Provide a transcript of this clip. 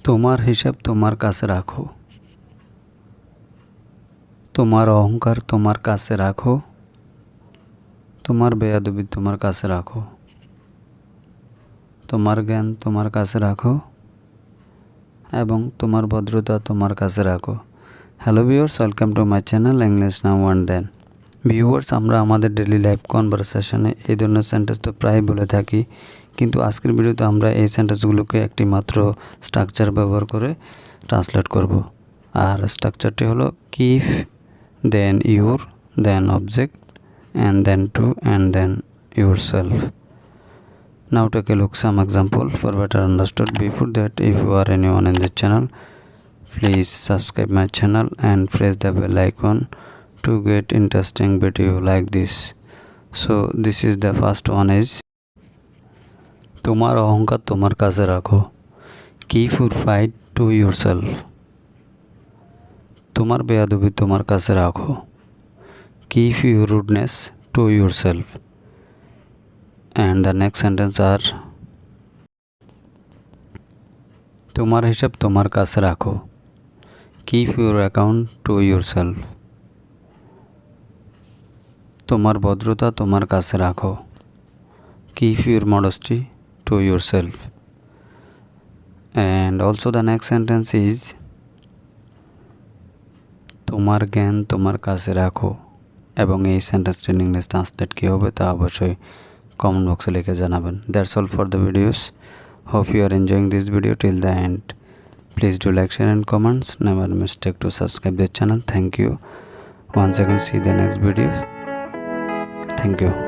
তোমার হিসাব তোমার কাছে রাখো। তোমার অহংকার তোমার কাছে রাখো। তোমার বেয়াদবি তোমার কাছে রাখো। তোমার জ্ঞান তোমার কাছে রাখো এবং তোমার ভদ্রতা তোমার কাছে রাখো। Hello viewers, welcome to my channel English now and then. Viewers, আমরা আমাদের ডেইলি লাইফ কনভারসেশনে এই ধরনের সেন্টেন্স তো প্রায় বলে থাকি, কিন্তু আজকের ভিডিওতে আমরা এই সেন্টেন্সগুলোকে একটি মাত্র স্ট্রাকচার ব্যবহার করে ট্রান্সলেট করব। আর স্ট্রাকচারটি হলো কিফ, then your, then object, and then to, and then yourself. Now take a look some example for better understood. Before that, if you are anyone in this channel, please subscribe my channel and press the bell icon to get interesting video like this. So this is the first one is তোমার অহংকার তোমার কাছে রাখো। Keep your pride to yourself. তোমার বেয়াদবি তোমার কাছে রাখো। Keep your rudeness to yourself. And the next sentence are তোমার হিসাব তোমার কাছে রাখো। Keep your account to yourself. তোমার ভদ্রতা তোমার কাছে রাখো। Keep your modesty to yourself. And also the next sentence is তোমার জ্ঞান তোমার কাছে রাখো। এবং এই সেন্টেন্সটির ইংলিশ ট্রান্সলেট কী হবে তা অবশ্যই কমেন্ট বক্সে লিখে জানাবেন। That's all for the videos. Hope you are enjoying this video till the end. Please do like, share and comments. Never mistake to subscribe this channel. Thank you. Once again, see the next video. Thank you.